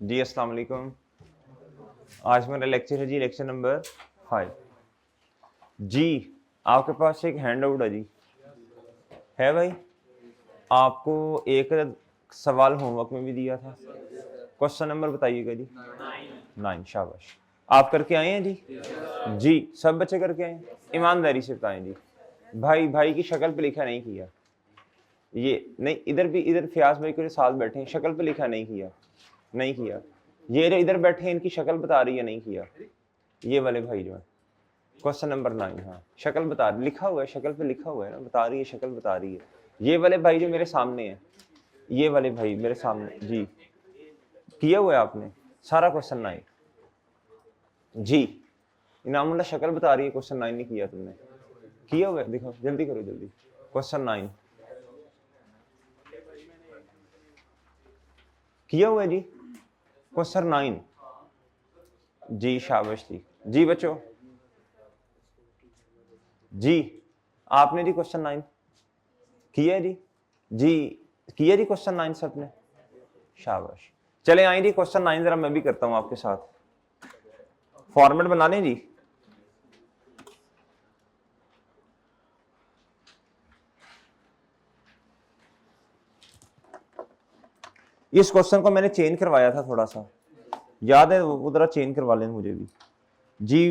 जी अस्सलाम वालेकुम। आज मेरा लेक्चर है जी, लेक्चर नंबर 5। जी आपके पास एक हैंड आउट है जी, है भाई? आपको एक सवाल होमवर्क में भी दिया था। क्वेश्चन नंबर बताइएगा जी। 9। शाबाश। आप करके आए हैं जी? जी सब बच्चे करके आए हैं। ईमानदारी से बताएं जी। भाई भाई की शक्ल पे लिखा नहीं किया, ये नहीं, इधर भी, इधर फयाज भाई के साथ बैठे हैं, शक्ल पे लिखा नहीं किया, नहीं किया। ये इधर बैठे हैं, इनकी शक्ल बता रही है, नहीं किया। ये वाले भाई जो है, क्वेश्चन नंबर 9। हाँ शक्ल बता, लिखा हुआ है, शक्ल पे लिखा हुआ है ना, बता रही है, शक्ल बता रही है। ये वाले भाई जो मेरे सामने हैं, ये वाले भाई मेरे सामने जी, किया हुआ है आपने सारा क्वेश्चन 9 जी। इनामुल्लाह शक्ल बता रही है, क्वेश्चन 9 नहीं किया तुमने, किया हुआ है, देखो जल्दी करो जल्दी। क्वेश्चन 9 किया हुआ है जी, क्वेश्चन 9 जी। शाबाश जी। जी बच्चों, जी आपने जी क्वेश्चन 9 किया है जी। जी किया जी क्वेश्चन 9 सबने, शाबाश। चले आए जी क्वेश्चन 9 जरा मैं भी करता हूं आपके साथ। फॉर्मेट बना लें जी। इस क्वेश्चन को मैंने चेंज करवाया था थोड़ा सा, याद है? वो जरा चेंज करवा लें मुझे भी जी।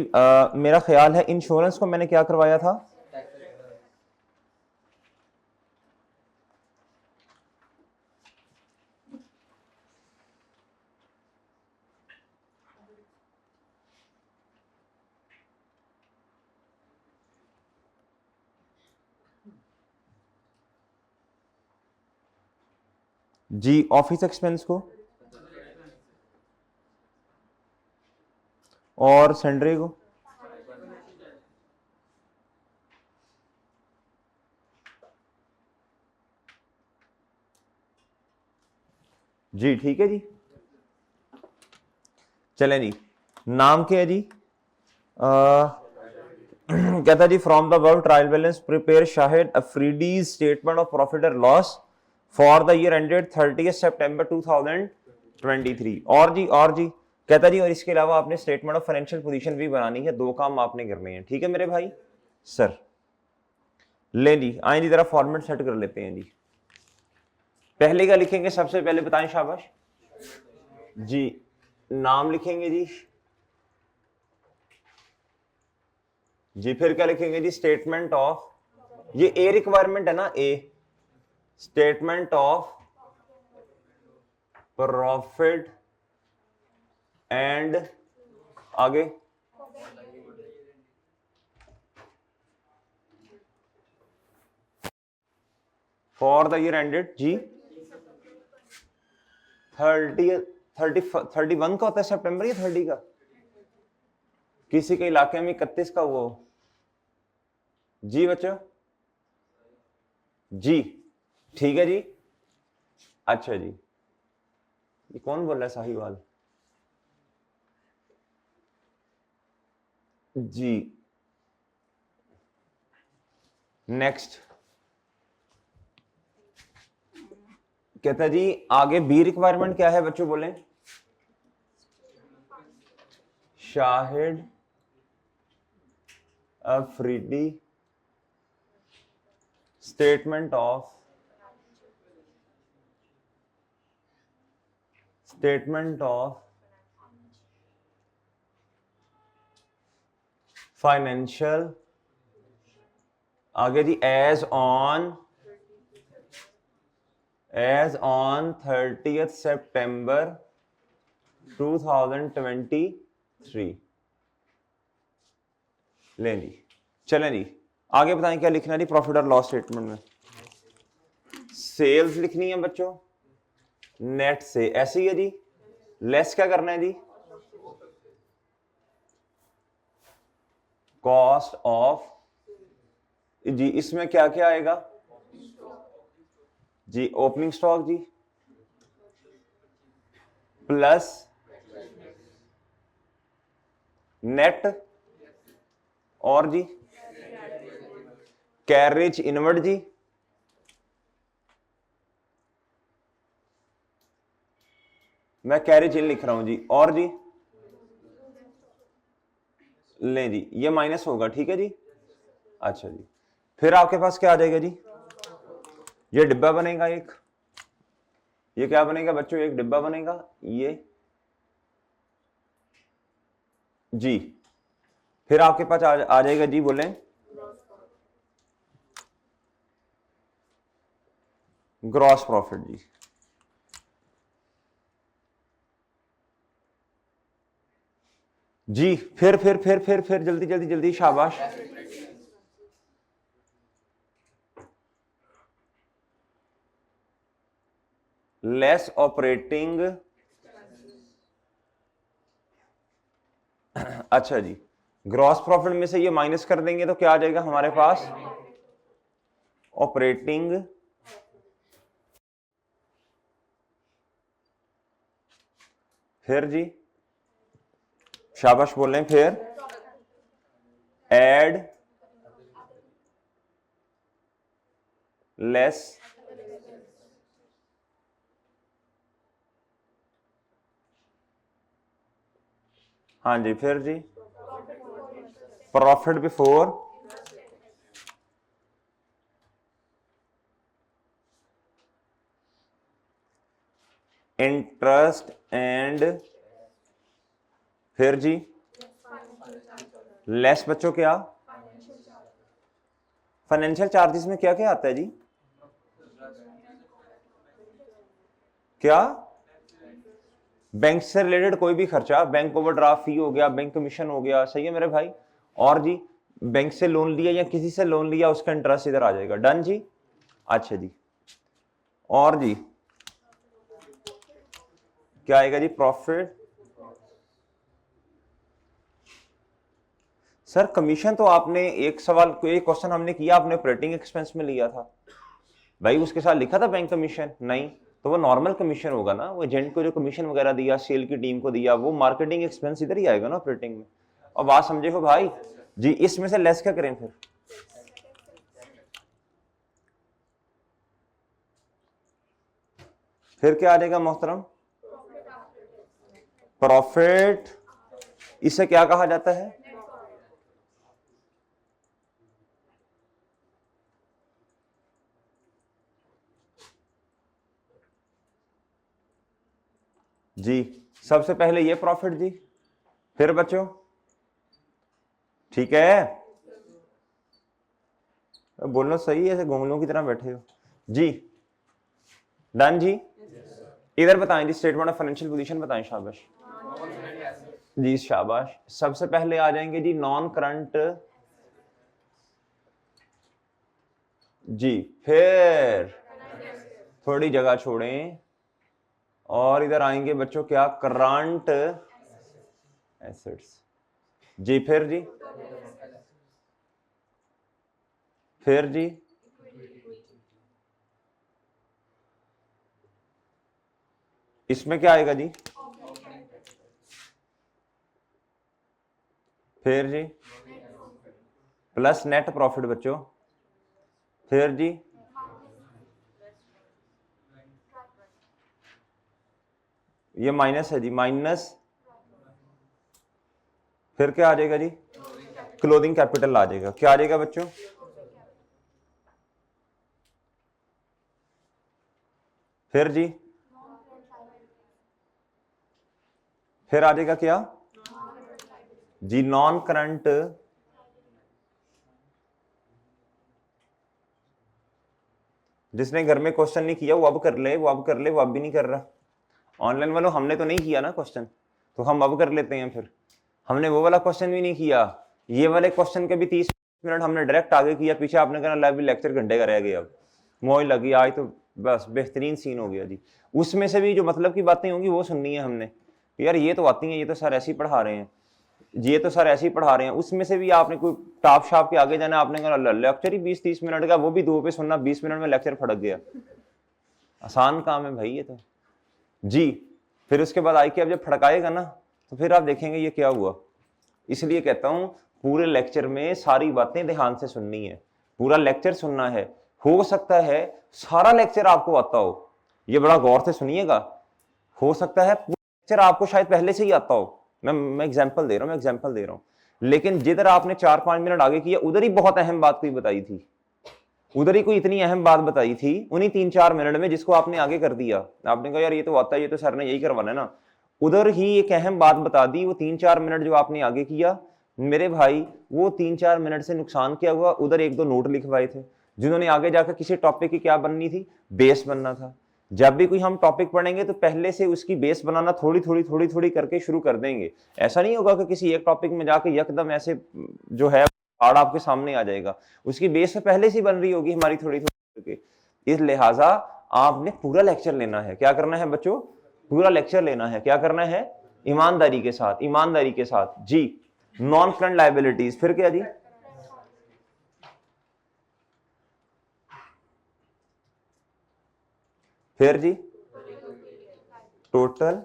मेरा ख्याल है इंश्योरेंस को मैंने क्या करवाया था, जी ऑफिस एक्सपेंस को और सैंडरे को। जी ठीक है जी। चलें जी, नाम क्या है जी? कहता जी from the word trial balance prepare Shahid Afridi statement of profit और loss for the year ended 30 September 2023। और जी कहता जी, और इसके अलावा आपने स्टेटमेंट ऑफ फाइनेंशियल पोजीशन भी बनानी है। दो काम आपने करने हैं, ठीक है मेरे भाई? सर ले जी, आए जी जरा फॉर्मेट सेट कर लेते हैं जी। पहले का लिखेंगे सबसे पहले, बताएं शाबाश जी। नाम लिखेंगे जी, जी फिर क्या लिखेंगे जी? स्टेटमेंट ऑफ, ये ए रिक्वायरमेंट है ना, ए स्टेटमेंट ऑफ प्रॉफिट एंड आगे फॉर द ईयर एंडेड जी 31 का होता है सितंबर या 30 का? किसी के इलाके में 31 का वो जी बच्चों। जी ठीक है जी। अच्छा जी, ये कौन बोल रहा है? साहिवाल जी। नेक्स्ट कहता है जी आगे बी रिक्वायरमेंट क्या है बच्चों, बोलें? Shahid Afridi statement of financial, आगे जी एज ऑन 30 सितंबर 2023। लें जी, चलें जी आगे बताएं क्या लिखना है जी प्रॉफिट और लॉस स्टेटमेंट में। सेल्स लिखनी है बच्चों, नेट से, ऐसे ही है जी। लेस क्या करना है जी? कॉस्ट ऑफ जी। इसमें क्या क्या आएगा जी? ओपनिंग स्टॉक जी, प्लस नेट, और जी कैरेज इनवर्ड जी, मैं कैरी चिन्ह लिख रहा हूं जी। और जी ले जी, ये माइनस होगा, ठीक है जी। अच्छा जी, फिर आपके पास क्या आ जाएगा जी, ये डिब्बा बनेगा एक, ये क्या बनेगा बच्चों, एक डिब्बा बनेगा ये जी। फिर आपके पास आ जाएगा जी, बोले ग्रॉस प्रॉफिट जी। जी फिर जल्दी जल्दी जल्दी, शाबाश। लेस ऑपरेटिंग, अच्छा जी, ग्रॉस प्रॉफिट में से ये माइनस कर देंगे तो क्या आ जाएगा हमारे पास, ऑपरेटिंग फिर जी, शाबाश बोल रहे हैं, फिर एड लेस हाँ जी, फिर जी प्रॉफिट बिफोर इंटरेस्ट एंड फिर जी लेस बच्चों क्या, फाइनेंशियल चार्जेस में क्या क्या आता है जी, क्या, बैंक से रिलेटेड कोई भी खर्चा, बैंक ओवरड्राफ्ट फी हो गया, बैंक कमीशन हो गया, सही है मेरे भाई। और जी बैंक से लोन लिया या किसी से लोन लिया उसका इंटरेस्ट इधर आ जाएगा, डन जी। अच्छा जी, और जी क्या आएगा जी, प्रॉफिट। सर कमीशन तो आपने एक सवाल, एक क्वेश्चन हमने किया, आपने ऑपरेटिंग एक्सपेंस में लिया था भाई, उसके साथ लिखा था बैंक कमीशन, नहीं तो वो नॉर्मल कमीशन होगा ना, वो एजेंट को जो कमीशन वगैरह दिया, सेल की टीम को दिया, वो मार्केटिंग एक्सपेंस इधर ही आएगा ना ऑपरेटिंग में। और बात समझे हो भाई जी, इसमें से लेस क्या करें फिर क्या आ जाएगा मोहतरम, प्रॉफिट, इसे क्या कहा जाता है, जी सबसे पहले ये प्रॉफिट जी, फिर बच्चों ठीक है, बोलना सही है, ऐसे गोंगलों की तरह बैठे हो जी, डन जी। इधर बताएं जी, स्टेटमेंट ऑफ फाइनेंशियल पोजीशन बताएं, शाबाश जी, शाबाश। सबसे पहले आ जाएंगे जी नॉन करंट जी, फिर थोड़ी जगह छोड़ें और इधर आएंगे बच्चों क्या, करंट एसेट्स जी, फिर जी इसमें क्या आएगा जी, फिर जी प्लस नेट प्रॉफिट बच्चों, फिर जी ये माइनस है जी, माइनस, फिर क्या आ जाएगा जी, क्लोजिंग कैपिटल आ जाएगा, क्या आ जाएगा बच्चों, फिर जी फिर आ जाएगा क्या जी, नॉन करंट जिसने घर में क्वेश्चन नहीं किया वो अब कर ले, वो अब कर ले, वो अब भी नहीं कर रहा। ऑनलाइन वालों हमने तो नहीं किया ना क्वेश्चन, तो हम अब कर लेते हैं। फिर हमने वो वाला क्वेश्चन भी नहीं किया, ये वाले क्वेश्चन के भी 30 मिनट हमने डायरेक्ट आगे किया, पीछे आपने कहना लाइव लेक्चर घंटे का रह गया, अब मौज लगी आज तो बस बेहतरीन सीन हो गया जी। उसमें से भी जो मतलब की बातें होंगी वो सुननी है हमने, यार ये तो आती हैं, ये तो सर ऐसे ही पढ़ा रहे हैं, ये तो सर ऐसे ही पढ़ा रहे हैं। उसमें से भी आपने कोई टॉप शॉप के आगे जाना, आपने कहा लेक्चर ही 20-30 मिनट का, वो भी दो पे सुनना, 20 मिनट में लेक्चर फटक गया। आसान काम है भाई ये तो जी। फिर उसके बाद आई के अब जब फड़काएगा ना तो फिर आप देखेंगे ये क्या हुआ। इसलिए कहता हूं पूरे लेक्चर में सारी बातें ध्यान से सुननी है, पूरा लेक्चर सुनना है। हो सकता है सारा लेक्चर आपको आता हो, ये बड़ा गौर से सुनिएगा, हो सकता है लेक्चर आपको शायद पहले से ही आता हो, मैं एग्जांपल दे रहा हूं, लेकिन जिधर आपने 4-5 मिनट आगे किया उधर ही बहुत अहम बात कोई बताई थी, उधर ही कोई इतनी अहम बात बताई थी उन्हीं 3-4 मिनट में, जिसको आपने आगे कर दिया। आपने कहा यार ये तो आता है, ये तो सर ने यही करवाना है ना, उधर ही एक अहम बात बता दी। वो 3-4 मिनट जो आपने आगे किया मेरे भाई, वो 3-4 मिनट से नुकसान क्या हुआ, उधर 1-2 नोट लिखवाए थे जिन्होंने आगे जाकर किसी टॉपिक की क्या बननी थी, बेस बनना था। जब भी कोई हम टॉपिक पढ़ेंगे तो पहले से उसकी बेस बनाना थोड़ी करके शुरू कर देंगे। ऐसा नहीं होगा कि किसी एक टॉपिक में जाके यकदम ऐसे जो है पहाड़ आपके सामने आ जाएगा, उसकी बेस तो पहले से बन रही होगी हमारी थोड़ी करके। इस लिहाजा आपने पूरा लेक्चर लेना है। क्या करना है बच्चों, पूरा लेक्चर लेना है। क्या करना है, ईमानदारी के साथ जी। नॉन करंट लायबिलिटीज, फिर क्या जी, फिर जी टोटल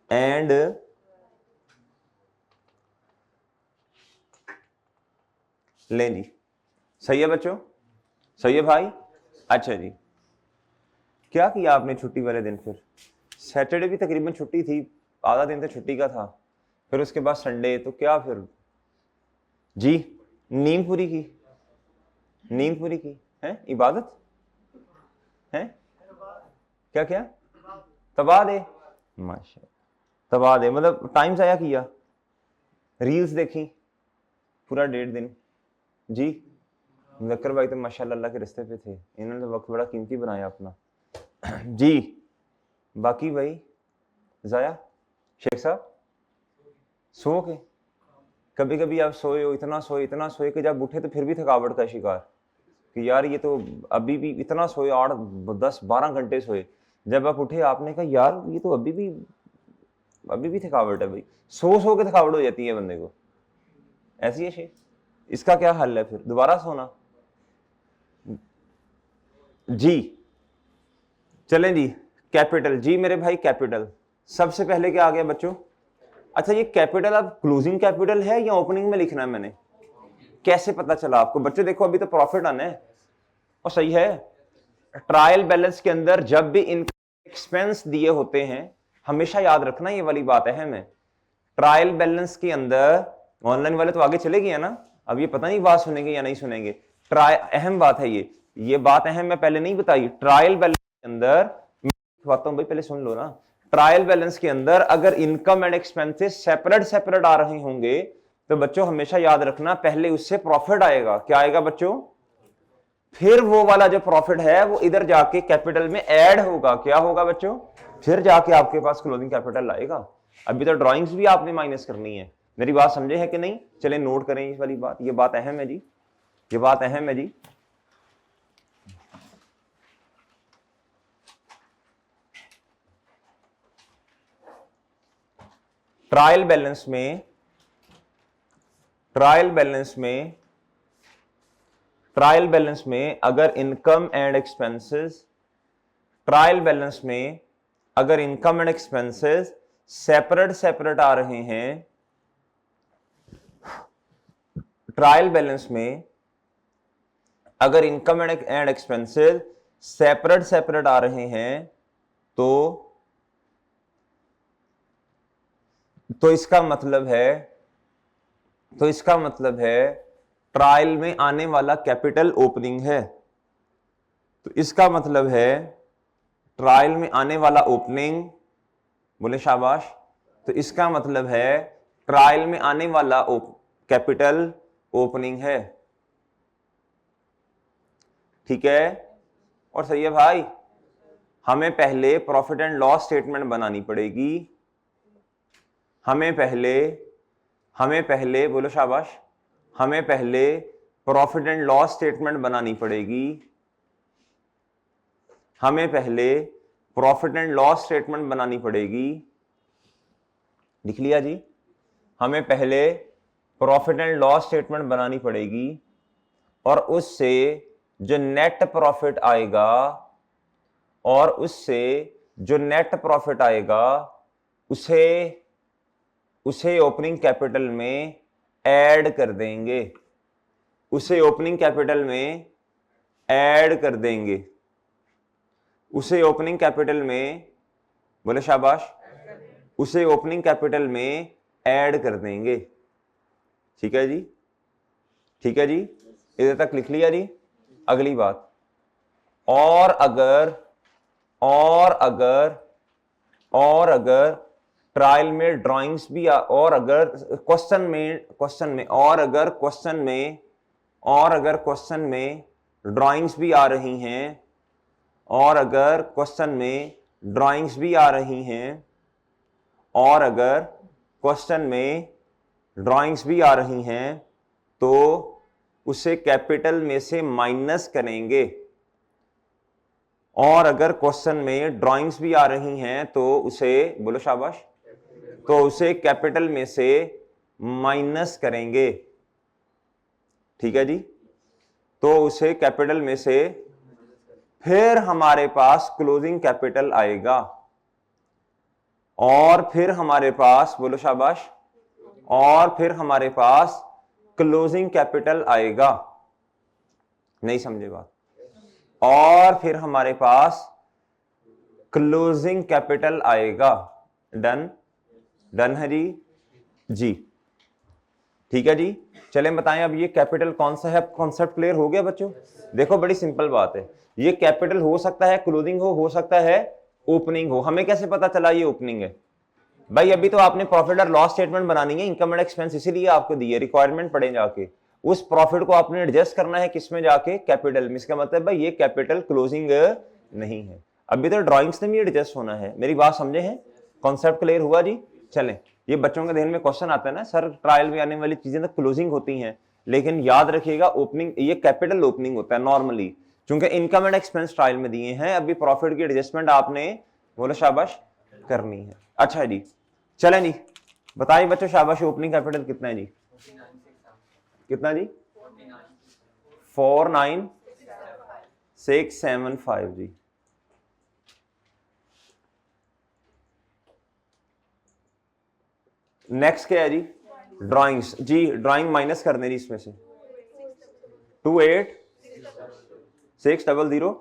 एंड लें जी। सही है बच्चों, सही है भाई। अच्छा जी, क्या किया आपने छुट्टी वाले दिन? फिर सैटरडे भी तकरीबन छुट्टी थी, आधा दिन तो छुट्टी का था, फिर उसके बाद संडे, तो क्या फिर जी नींद पूरी की, नींद पूरी की है, इबादत है, क्या क्या तबाह दे, माशा तबाह दे, मतलब टाइम जाया किया, रील्स देखी पूरा 1.5 दिन जी। मुज़क्कर भाई तो माशाल्लाह अल्लाह के रिश्ते पे थे, इन्होंने तो वक्त बड़ा कीमती बनाया अपना जी। बाकी भाई जाया शेख साहब सो के, कभी कभी आप सोए हो, इतना सोए कि जब उठे तो फिर भी थकावट का शिकार कि यार ये तो अभी भी इतना सोए, 8-10-12 घंटे सोए, जब आप उठे आपने कहा यार ये तो अभी भी थकावट है भाई। सो के थकावट हो जाती है बंदे को, ऐसी है शेख। इसका क्या हल है, फिर दोबारा सोना जी। चलें जी, कैपिटल जी मेरे भाई, कैपिटल सबसे पहले क्या आ गया बच्चों? अच्छा ये कैपिटल अब क्लोजिंग कैपिटल है या ओपनिंग में लिखना है मैंने, कैसे पता चला आपको? बच्चों देखो अभी तो प्रॉफिट आना है, और सही है। ट्रायल बैलेंस के अंदर जब भी इनकम एक्सपेंस दिए होते हैं, हमेशा याद रखना ये वाली बात अहम है। ट्रायल बैलेंस के अंदर, ऑनलाइन वाले तो आगे चले गए ना, अब ये पता नहीं बात सुनेंगे या नहीं सुनेंगे। ट्रायल अहम बात है, ये बात अहम मैं पहले नहीं बताई। ट्रायल बैलेंस के अंदर बात भाई पहले सुन लो ना, ट्रायल बैलेंस के अंदर अगर इनकम एंड एक्सपेंसेस सेपरेट आ रहे होंगे तो बच्चों हमेशा याद रखना पहले उससे प्रॉफिट आएगा। क्या आएगा बच्चों? फिर वो वाला जो प्रॉफिट है वो इधर जाके कैपिटल में ऐड होगा। क्या होगा बच्चों? फिर जाके आपके पास क्लोजिंग कैपिटल आएगा। अभी तो ड्राइंग्स भी आपने माइनस करनी है। मेरी बात समझे है कि नहीं? चले नोट करें इस वाली बात, ये बात अहम है जी, ये बात अहम है जी। ट्रायल बैलेंस में अगर income and expenses, trial balance में अगर इनकम एंड एक्सपेंसेस सेपरेट आ रहे हैं, ट्रायल बैलेंस में अगर इनकम एंड एक्सपेंसेस सेपरेट आ रहे हैं तो इसका मतलब है ट्रायल में आने वाला कैपिटल ओपनिंग है। तो इसका मतलब है ट्रायल में आने वाला ओपनिंग, बोले शाबाश। तो इसका मतलब है ट्रायल में आने वाला कैपिटल ओपनिंग है, ठीक है? और सही है भाई, हमें पहले प्रॉफिट एंड लॉस स्टेटमेंट बनानी पड़ेगी। हमें पहले बोलो शाबाश, हमें पहले प्रॉफिट एंड लॉस स्टेटमेंट बनानी पड़ेगी। हमें पहले प्रॉफिट एंड लॉस स्टेटमेंट बनानी पड़ेगी। लिख लिया जी? हमें पहले प्रॉफिट एंड लॉस स्टेटमेंट बनानी पड़ेगी और उससे जो नेट प्रॉफिट आएगा, उसे ओपनिंग कैपिटल में ऐड कर देंगे। उसे ओपनिंग कैपिटल में ऐड कर देंगे। उसे ओपनिंग कैपिटल में बोले शाबाश, उसे ओपनिंग कैपिटल में ऐड कर देंगे। ठीक है जी, ठीक है जी, इधर तक लिख लिया जी। अगली बात, और अगर ट्रायल में ड्राइंग्स भी और अगर क्वेश्चन में ड्राइंग्स भी आ रही हैं, और अगर क्वेश्चन में ड्राइंग्स भी आ रही हैं, और अगर क्वेश्चन में ड्राइंग्स भी आ रही हैं, तो उसे कैपिटल में से माइनस करेंगे। और अगर क्वेश्चन में ड्राइंग्स भी आ रही हैं तो उसे, बोलो शाबाश, तो उसे कैपिटल में से माइनस करेंगे। ठीक है जी, तो उसे कैपिटल में से, फिर हमारे पास क्लोजिंग कैपिटल आएगा, और फिर हमारे पास, बोलो शाबाश, और फिर हमारे पास क्लोजिंग कैपिटल आएगा। नहीं समझे बात? और फिर हमारे पास क्लोजिंग कैपिटल आएगा। डन? डन है जी? जी ठीक है जी। चलें बताएं अब ये कैपिटल कौन सा है। कॉन्सेप्ट क्लियर हो गया बच्चों? देखो बड़ी सिंपल बात है, ये कैपिटल हो सकता है क्लोजिंग हो सकता है ओपनिंग हो। हमें कैसे पता चला ये ओपनिंग है? भाई अभी तो आपने प्रॉफिट और लॉस स्टेटमेंट बनानी है, इनकम एंड एक्सपेंस इसीलिए आपको दी है, रिक्वायरमेंट पड़े जाके। उस प्रॉफिट को आपने एडजस्ट करना है किसमें जाके? कैपिटल में। इसका मतलब भाई ये कैपिटल क्लोजिंग नहीं है। अभी तो ड्राइंग्स में भी एडजस्ट होना है। मेरी बात समझे हैं? कॉन्सेप्ट क्लियर हुआ जी? चलें, ये बच्चों के ध्यान में क्वेश्चन आता है ना सर, ट्रायल में आने वाली चीजें तो क्लोजिंग होती हैं, लेकिन याद रखिएगा ओपनिंग, ये कैपिटल ओपनिंग होता है नॉर्मली, क्योंकि इनकम एंड एक्सपेंस ट्रायल में दिए हैं। अभी प्रॉफिट की एडजस्टमेंट आपने, बोलो शाबाश, करनी है। अच्छा जी, चलें जी बताइए बच्चों, शाबाश, ओपनिंग कैपिटल कितना है जी? कितना जी? 49675 जी। नेक्स्ट क्या है जी? ड्राइंग्स जी। ड्राइंग माइनस करने जी इसमें से 28600,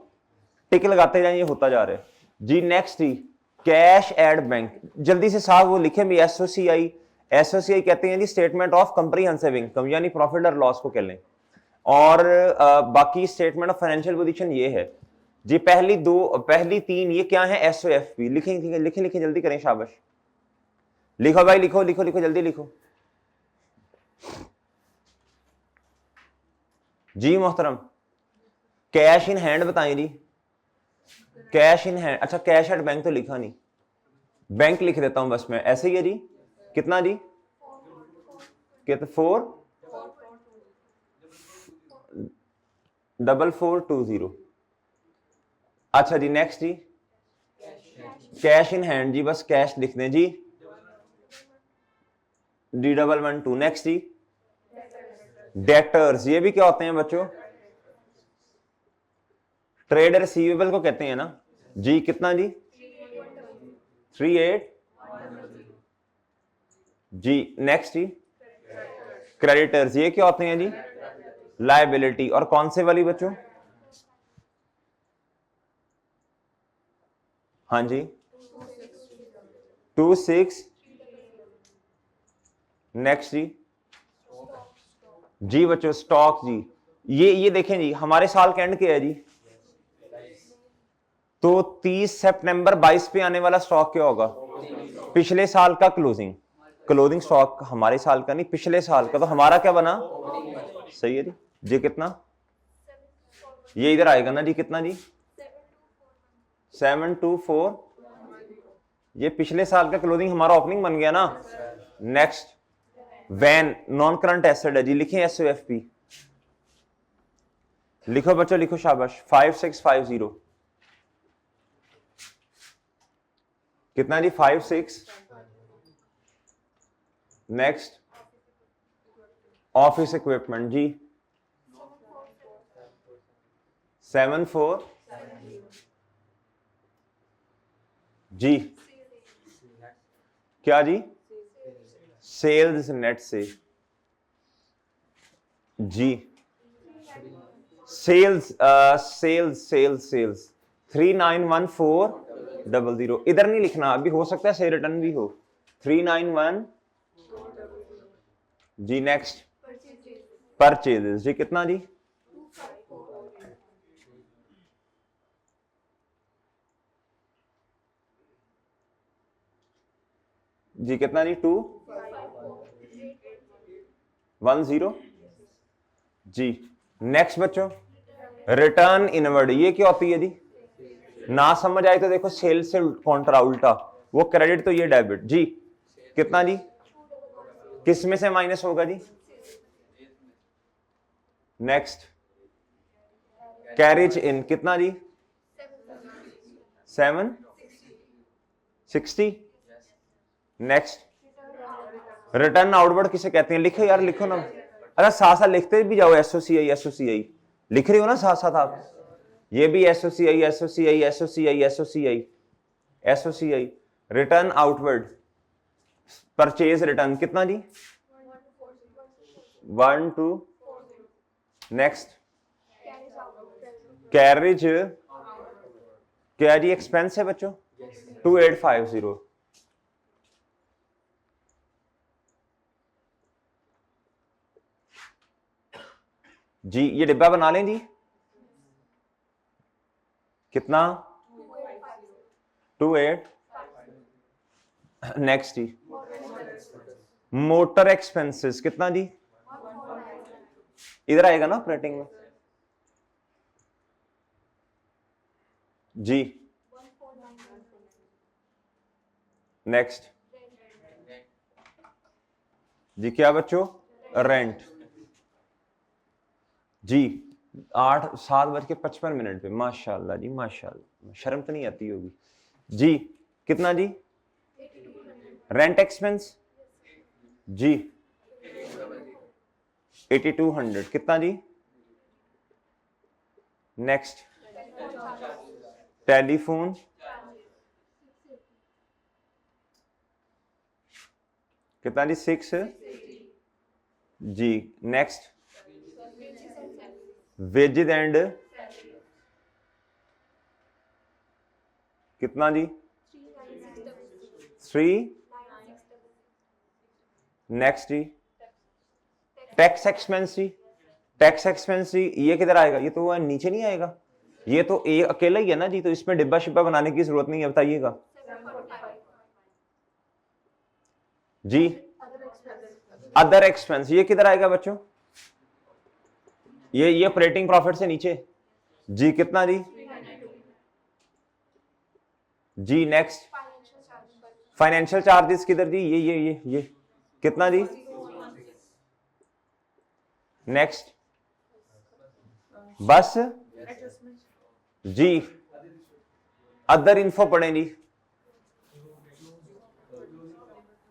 टिक लगाते जाए, ये होता जा रहा है जी। नेक्स्ट जी, कैश एड बैंक। जल्दी से साहब वो लिखें भी, एसओसीआई। एसओसीआई कहते हैं जी स्टेटमेंट ऑफ कंप्रीहेंसिव इनकम, यानी प्रॉफिट और लॉस को कह लें। और बाकी स्टेटमेंट ऑफ फाइनेंशियल पोजीशन ये है जी। पहली तीन ये क्या है? एसओएफपी। लिखें लिखें लिखें, जल्दी करें, शाबाश, लिखो भाई, लिखो लिखो लिखो, जल्दी लिखो जी मोहतरम। कैश इन हैंड बताएं जी। कैश इन हैंड, अच्छा कैश एट बैंक तो लिखा नहीं, बैंक लिख देता हूं बस मैं, ऐसे ही है जी। कितना जी? कितना? 4420। अच्छा जी, नेक्स्ट जी, कैश इन हैंड जी, बस कैश लिख दें जी, D112। नेक्स्ट जी, डेटर्स, ये भी क्या होते हैं बच्चों? ट्रेड रिसीवेबल को कहते हैं ना जी। कितना जी? 38 जी। नेक्स्ट जी, क्रेडिटर्स, ये क्या होते हैं जी? लायबिलिटी। और कौन से वाली बच्चों? हाँ जी, 26। नेक्स्ट जी, जी बच्चों स्टॉक जी। ये देखें जी, हमारे साल का एंड क्या है जी? तो 30 सितंबर 22 पे आने वाला स्टॉक क्या होगा? पिछले साल का क्लोजिंग। क्लोजिंग स्टॉक हमारे साल का नहीं, पिछले साल का। तो हमारा क्या बना? सही है जी। जी कितना? ये इधर आएगा ना जी। कितना जी? 724। ये पिछले साल का क्लोजिंग हमारा ओपनिंग बन गया ना। Next, one non current asset है जी। लिखें एसओएफपी। लिखो बच्चों, लिखो, शाबाश। 5650। कितना जी? 56। नेक्स्ट, ऑफिस इक्विपमेंट जी 74 जी। क्या जी? सेल्स, नेट से जी। Sales sales sales sales 391400। इधर नहीं लिखना, अभी हो सकता है सही रिटर्न भी हो। 391 जी। नेक्स्ट परचेजेस जी, कितना जी? जी कितना जी? 210 जी। नेक्स्ट बच्चों रिटर्न इनवर्ड, ये क्या होती है जी? ना समझ आए तो देखो सेल से कॉन्ट्रा उल्टा, वो क्रेडिट तो ये डेबिट जी। कितना जी? किस में से माइनस होगा जी? नेक्स्ट कैरेज इन, कितना जी? 760। नेक्स्ट रिटर्न आउटवर्ड किसे कहते हैं? लिखो यार, लिखो ना। अरे साथ साथ लिखते भी जाओ, एसओसीआई एसओसीआई लिख रही हो ना साथ साथ आप। ये भी SOCI SOCI SOCI SOCI SOCI. Return outward purchase return कितना जी? 1 2। नेक्स्ट कैरेज क्या जी? एक्सपेंस है बच्चों 2850 जी। ये डिब्बा बना लें जी। कितना? 28। नेक्स्ट जी मोटर एक्सपेंसेस कितना जी? इधर आएगा ना ऑपरेटिंग में जी। नेक्स्ट जी क्या बच्चों? रेंट जी। 7:55 पे, माशाल्लाह जी माशाल्लाह, शर्म तो नहीं आती होगी जी। कितना जी? रेंट एक्सपेंस जी 8200 कितना जी? नेक्स्ट टेलीफोन कितना जी? 6 जी। नेक्स्ट वेजेस एंड कितना जी? 3। नेक्स्ट जी टैक्स एक्सपेंस जी। टैक्स एक्सपेंस जी ये किधर आएगा? ये तो नीचे नहीं आएगा, ये तो एक अकेला ही है ना जी, तो इसमें डिब्बा शिब्बा बनाने की जरूरत नहीं है, बताइएगा जी। अदर एक्सपेंस ये किधर आएगा बच्चों? ये ऑपरेटिंग प्रॉफिट से नीचे जी। कितना जी? जी। नेक्स्ट फाइनेंशियल चार्जेस किधर जी? ये कितना जी? नेक्स्ट बस जी। अदर इन्फो पढ़े जी।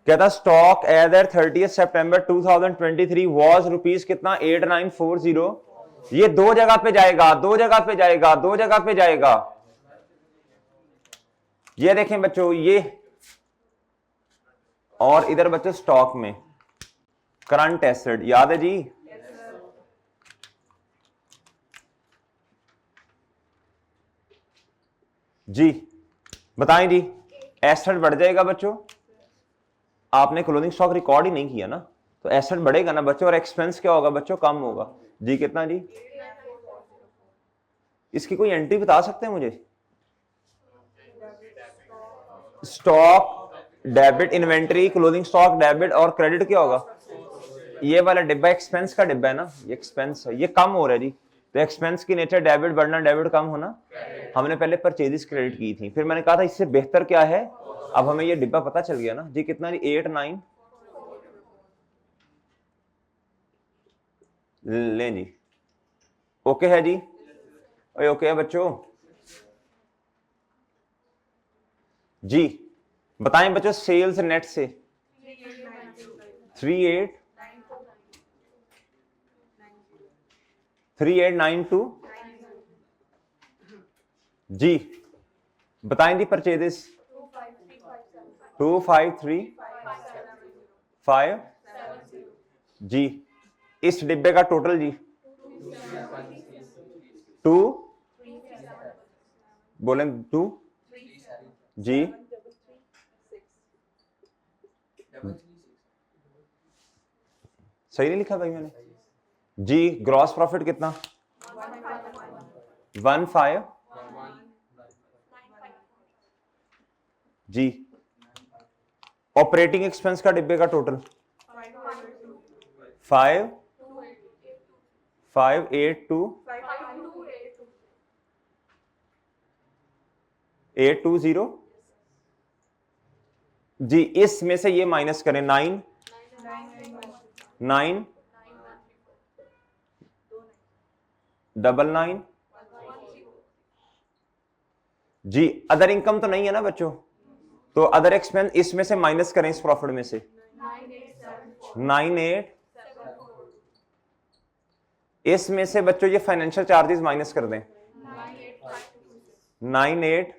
कहता stock as at 30 September 2023 was rupees कितना? 8940। ये दो जगह पे जाएगा, दो जगह पे जाएगा, दो जगह पे जाएगा। ये देखें बच्चों ये, और इधर बच्चों स्टॉक में करंट एसेट याद है जी? जी बताएं जी। एसेट बढ़ जाएगा बच्चों, आपने क्लोजिंग स्टॉक रिकॉर्ड ही नहीं किया ना, तो एसेट बढ़ेगा ना बच्चों, और एक्सपेंस क्या होगा बच्चों? कम होगा जी। कितना जी? इसकी कोई एंट्री बता सकते हैं मुझे? Stock debit, inventory, closing stock debit, और क्रेडिट क्या होगा? ये वाला डिब्बा एक्सपेंस का डिब्बा है ना, ये एक्सपेंस है, ये कम हो रहा है जी। तो एक्सपेंस की नेचर डेबिट बढ़ना, डेबिट कम होना। हमने पहले परचेजेस क्रेडिट की थी, फिर मैंने कहा था इससे बेहतर क्या है, अब हमें ये डिब्बा पता चल गया ना जी। कितना जी? 89 लें जी। ओके है जी? ओके है बच्चों जी। बताएं बच्चों सेल्स नेट से 3892 जी। बताएं जी परचेजेस 2535 जी। इस डिब्बे का टोटल जी 2 बोलें 2 जी सही नहीं लिखा भाई मैंने जी ग्रॉस प्रॉफिट कितना 15 जी ऑपरेटिंग एक्सपेंस का डिब्बे का टोटल 582 820 जी इसमें से ये माइनस करें 9 99 जी अदर इनकम तो नहीं है ना बच्चों तो अदर एक्सपेंस इसमें से माइनस करें इस प्रॉफिट में से 98 इसमें से बच्चों ये फाइनेंशियल चार्जेस माइनस कर दें 98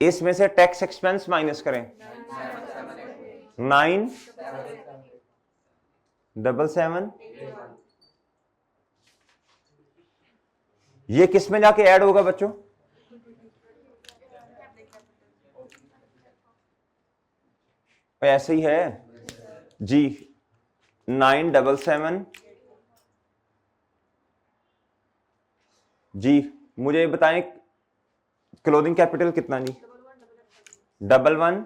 इसमें से टैक्स एक्सपेंस माइनस करें 977 ये किस में जाके ऐड होगा बच्चों ऐसे ही है जी 977 जी मुझे बताएं क्लोथिंग कैपिटल कितना जी 11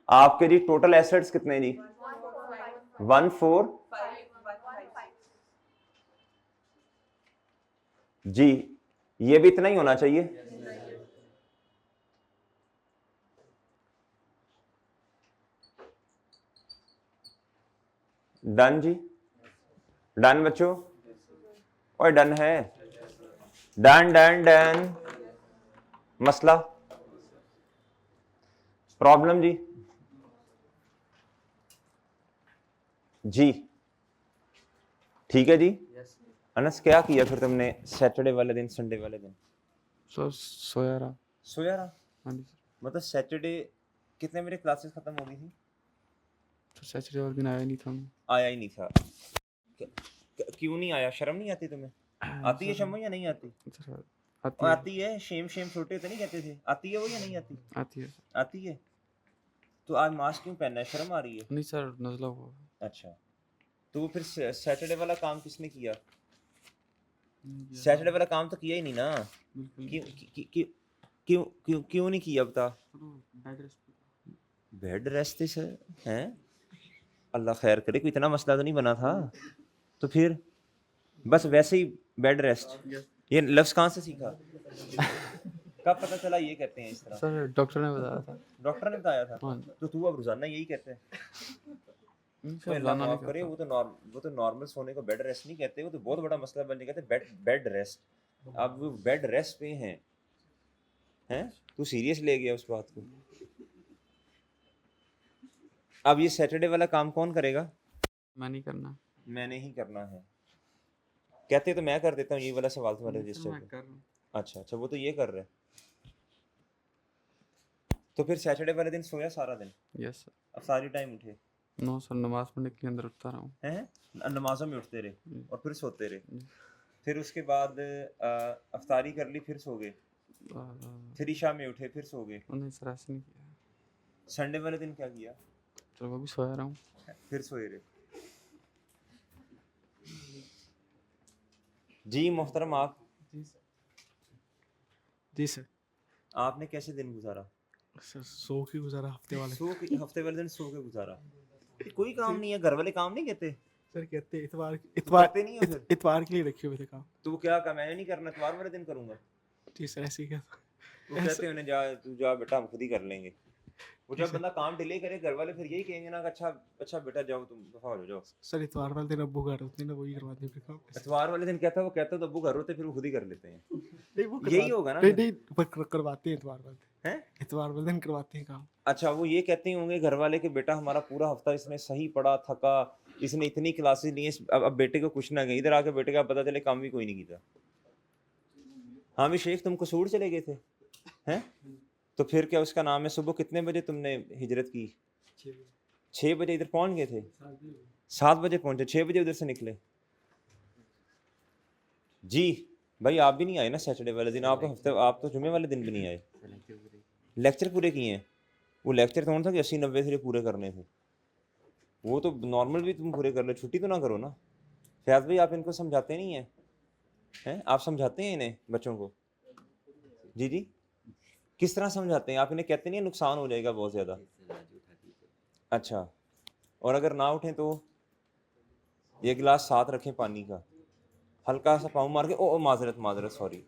आपके जी टोटल एसेट्स कितने जी 14 जी ये भी इतना ही होना चाहिए डन जी डन बच्चों और डन है डन डन डन मसला प्रॉब्लम जी जी ठीक है जी अनस क्या किया फिर तुमने सैटरडे वाले दिन संडे वाले दिन सर सोया रहा हाँ जी सर मतलब सैटरडे कितने बजे क्लासेस खत्म हो गई थी तो सैटरडे वाले दिन आया नहीं था मैं आया ही नहीं था क्यों नहीं आया शर्म नहीं आती तुम्हें आती है शर्म या नहीं आती सर आती है शेम छोटे तो नहीं कहते थे आती है वो या नहीं आती आती है आती है तो आज मास्क क्यों पहनना है शर्म आ रही है नहीं सर नज़ला हुआ अच्छा तो वो फिर सैटरडे वाला काम किसने किया सैटरडे वाला काम तो किया ही नहीं ना क्यों क्यों क्यों क्यों नहीं किया बता बेड रेस्ट सर हैं अल्लाह खैर करे कोई इतना मसला तो नहीं बना था तो फिर बस वैसे ही बेड रेस्ट ये लफ्ज कहाँ से सीखा कब पता चला ये कहते हैं इस तरह सर डॉक्टर ने बताया था डॉक्टर ने बताया था हाँ तो तू अब रोजाना यही कहते हैं तो अल्लाह माफ करे वो तो नॉर्मल सोने को बेड रेस्ट नहीं कहते वो तो बहुत बड़ा मसला बन गया कहते बेड रेस्ट अब वो बेड रेस्ट पे हैं तू सीरियस ले गया उस बात को अब ये सैटरडे वाला काम कौन करेगा मैंने ही करना है कहते तो मैं कर देता हूँ ये वाला सवाल तुम्हारे रजिस्टर पे अच्छा वो तो ये कर रहे तो फिर सैटरडे वाले दिन सोया सारा दिन यस सर अब सारी टाइम उठे नो सर नमाज पढ़ने के अंदर उठता रहा हूँ हैं नमाजों में उठते रहे और फिर सोते रहे फिर उसके बाद अफ्तारी कर ली फिर सो गए फिर ईशा में उठे फिर सो गए नहीं सर ऐसे नहीं किया संडे वाले दिन क्या किया सर वो भी सोया रहा हूँ फिर सोए रहे जी मोहतरम आप जी सर आपने कैसे दिन गुजारा सर सो के गुजारा हफ्ते वाले हफ्ते वाले दिन सो के गुजारा कोई काम नहीं है घर वाले काम नहीं कहते सर कहते इतवार करते नहीं हो फिर इतवार के लिए रखे हुए थे काम तो क्या काम मैंने नहीं करना इतवार वाले दिन करूंगा जी सर ऐसे ही कहता वो कहते हैं तू जा बेटा हम खुद ही कर लेंगे वो जब बंदा काम डिले करे घर वाले फिर यही कहेंगे ना कि अच्छा बेटा जाओ तुम दफा हो जाओ सर इतवार वाले दिन अब्बू घर होते हैं ना वही करवाते हैं फिर काम इतवार वाले दिन कहता वो कहता तो अब्बू घर होते फिर वो खुद ही कर लेते हैं नहीं वो यही होगा ना नहीं पर करवाते हैं इतवार वाले हैं इतवार वाले दिन करवाते हैं काम अच्छा वो ये कहते होंगे घर वाले कि बेटा हमारा पूरा हफ्ता इसने सही पढ़ा थका इसने इतनी क्लासेस ली अब बेटे को कुछ ना गई इधर आके बेटे का पता चले काम भी कोई नहीं किया हाँ भी शेख तुम कसूर चले गए थे हैं तो फिर क्या उसका नाम है सुबह कितने बजे तुमने हिजरत की 6 बजे इधर पहुंच गए थे 7 बजे पहुंचे 6 बजे उधर से निकले जी भाई आप भी नहीं आए ना सैटरडे वाले दिन, आप हफ्ते आप तो जुमे वाले दिन भी नहीं आए। लेक्चर पूरे किए हैं? वो लेक्चर थोड़ा था कि 80-90 थे पूरे करने थे, वो तो नॉर्मल भी तुम पूरे कर लो, छुट्टी तो ना करो ना। फैज भाई आप इनको समझाते नहीं हैं? हैं आप समझाते हैं इन्हें बच्चों को? जी जी किस तरह समझाते हैं आप इन्हें? कहते नहीं है नुकसान हो जाएगा बहुत ज़्यादा? अच्छा, और अगर ना उठें तो ये गिलास साथ रखें पानी का, हल्का सा पाँव मार के, ओ माजरत माजरत सॉरी।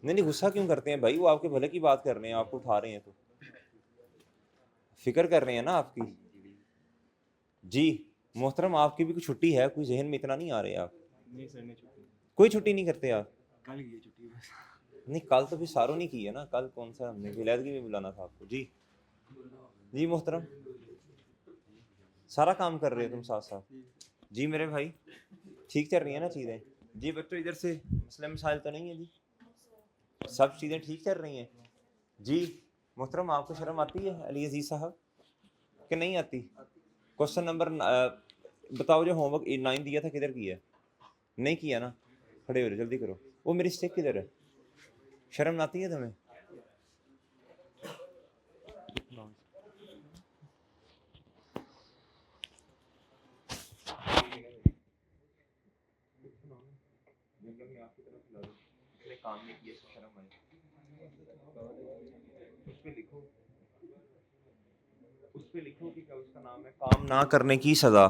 नहीं नहीं गुस्सा क्यों करते हैं भाई, वो आपके भले की बात कर रहे हैं, आपको उठा रहे हैं तो फिक्र कर रहे हैं ना आपकी। जी मोहतरम आपकी भी कोई छुट्टी है? कोई जहन में इतना नहीं आ रहे आप? नहीं सर, नहीं छुट्टी, कोई छुट्टी नहीं करते आप? कल की है छुट्टी बस। नहीं कल तो फिर सारों ने की है ना, कल कौन सा हमने विलायत की भी बुलाना था आपको। जी जी मोहतरम सारा काम कर रहे हो तुम साथ साथ? जी मेरे भाई ठीक चल रही है ना चीज़ें? जी बच्चों इधर से मसले मसाइल तो नहीं है जी, सब चीज़ें ठीक चल रही हैं? जी मोहतरम आपको शर्म आती है अली अजीज साहब कि नहीं आती? क्वेश्चन नंबर बताओ, जो होमवर्क 9 दिया था किधर किया? नहीं किया ना, खड़े हो रहे जल्दी करो। वो मेरी स्टिक किधर है? शर्म आती है तुम्हें? काम नहीं किया तो शर्म आई? उस पे लिखो, उस पे लिखो कि क्या उसका नाम है, काम ना करने की सजा।